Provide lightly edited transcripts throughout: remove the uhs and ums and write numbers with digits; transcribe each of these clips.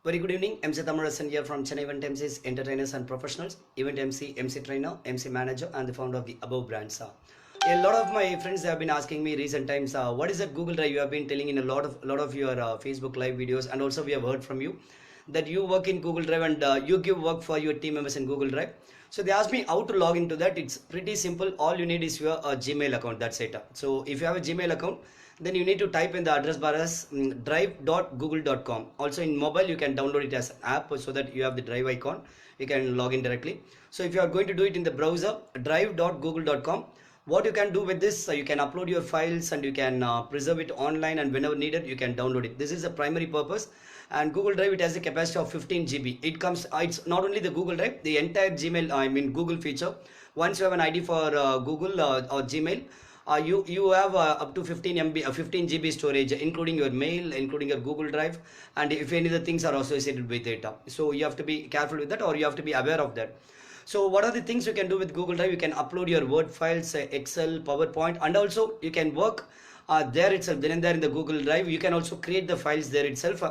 Very good evening. Emcees Thamizharasan here from Chennai event Emcees, entertainers and professionals, event MC, MC trainer, MC manager, and the founder of the above brands. A lot of my friends have been asking me recent times, what is that Google Drive? You have been telling in a lot of your Facebook live videos, and also we have heard from you that you work in Google Drive and you give work for your team members in Google Drive. So they asked me how to log into that. It's pretty simple. All you need is your Gmail account. That's it. So if you have a Gmail account, then you need to type in the address bar as drive.google.com. Also in mobile, you can download it as an app so that you have the drive icon. You can log in directly. So if you are going to do it in the browser, drive.google.com, what you can do with this, you can upload your files and you can preserve it online, and whenever needed, you can download it. This is the primary purpose. And Google Drive, it has a capacity of 15 GB. It comes, it's not only the Google Drive, the entire Google feature. Once you have an ID for Google or Gmail, you have up to 15 GB storage, including your mail, including your Google Drive, and if any of the things are associated with it. So you have to be careful with that, or you have to be aware of that. So what are the things you can do with Google Drive? You can upload your Word files, Excel, PowerPoint, and also you can work there itself, then and there in the Google Drive. You can also create the files there itself.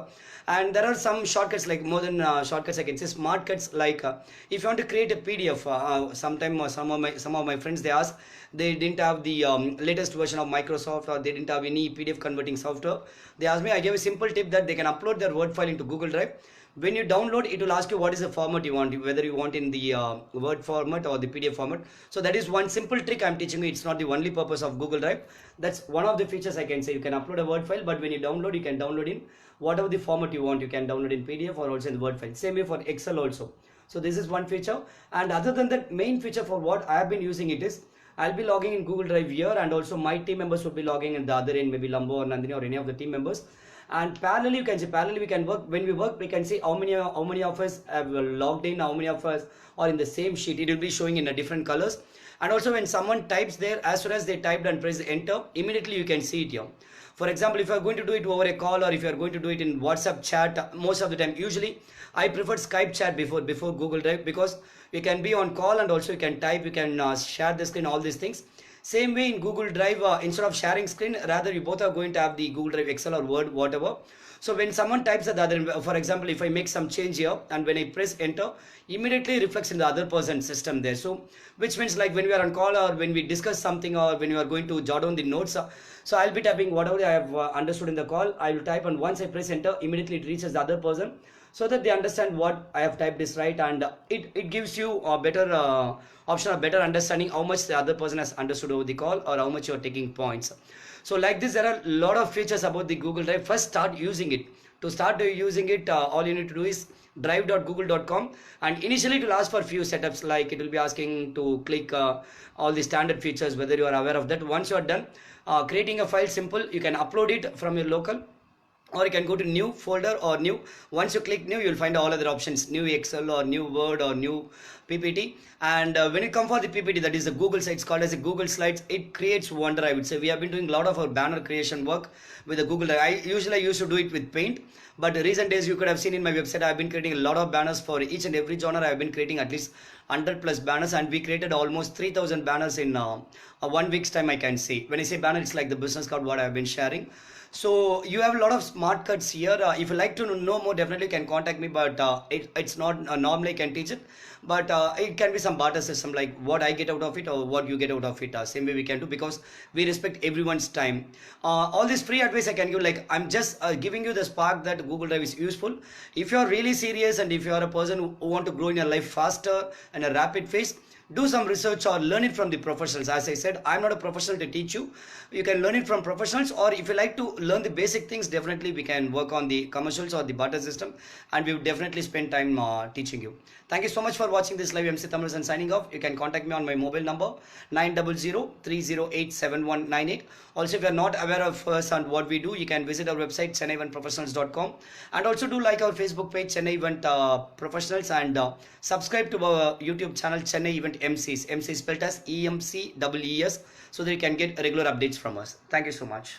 And there are some shortcuts, like more than shortcuts, I can say smart cuts, like if you want to create a PDF, sometimes some of my friends, they ask, they didn't have the latest version of Microsoft, or they didn't have any PDF converting software. They asked me, I gave a simple tip that they can upload their Word file into Google Drive. When you download, it will ask you what is the format you want, whether you want in the Word format or the PDF format. So that is one simple trick I'm teaching you. It's not the only purpose of Google Drive. That's one of the features I can say. You can upload a Word file, but when you download, you can download in whatever the format you want. You can download in PDF or also in the Word file. Same way for Excel also. So this is one feature. And other than that, main feature for what I have been using it is, I'll be logging in Google Drive here, and also my team members will be logging in the other end, maybe Lambo or Nandhini or any of the team members. And parallelly, you can see, parallelly we can work. When we work, we can see how many of us have logged in, how many of us are in the same sheet. It will be showing in a different colors. And also when someone types there, as soon as they typed and press enter, immediately you can see it here. For example, if you are going to do it over a call, or if you are going to do it in WhatsApp chat, most of the time, usually I prefer Skype chat before Google Drive, because you can be on call and also you can type, you can share the screen, all these things. Same way in Google Drive, instead of sharing screen, rather you both are going to have the Google Drive, Excel or Word, whatever. So when someone types at the other end, for example, if I make some change here and when I press enter, immediately reflects in the other person's system there. So which means, like when we are on call or when we discuss something, or when you are going to jot down the notes, so I'll be typing whatever I have understood in the call. I will type, and once I press enter, immediately it reaches the other person, so that they understand what I have typed is right, and it gives you a better option, a better understanding how much the other person has understood over the call, or how much you are taking points. So like this, there are a lot of features about the Google Drive. First, start using it. To start using it, all you need to do is drive.google.com, and initially it will ask for few setups, like it will be asking to click all the standard features, whether you are aware of that. Once you are done creating a file, simple, you can upload it from your local, or you can go to new folder or new. Once you click new, you will find all other options, new Excel or new Word or new PPT. And when you come for the PPT, that is a Google site, it's called as a Google Slides. It creates wonder, I would say. We have been doing a lot of our banner creation work with the Google. I usually used to do it with Paint, but recent days you could have seen in my website, I have been creating a lot of banners for each and every genre. I have been creating at least 100 plus banners, and we created almost 3,000 banners in 1 week's time, I can say. When I say banner, it's like the business card what I have been sharing. So you have a lot of smart cuts here. If you like to know more, definitely you can contact me, but it's not normally I can teach it, but it can be some barter system, like what I get out of it or what you get out of it. Same way we can do, because we respect everyone's time. All this free advice I can give, like I'm just giving you the spark that Google Drive is useful. If you are really serious, and if you are a person who want to grow in your life faster and a rapid pace, do some research or learn it from the professionals. As I said, I'm not a professional to teach you. You can learn it from professionals, or if you like to learn the basic things, definitely we can work on the commercials or the barter system, and we will definitely spend time teaching you. Thank you so much for watching this live. Emcees Thamizharasan signing off. You can contact me on my mobile number 900-308-7198. Also, if you are not aware of us and what we do, you can visit our website chennaieventprofessionals.com, and also do like our Facebook page Chennai Event Professionals, and subscribe to our YouTube channel Chennai Event Emcees. Emcees spelled as EMCEES, so that you can get regular updates from us. Thank you so much.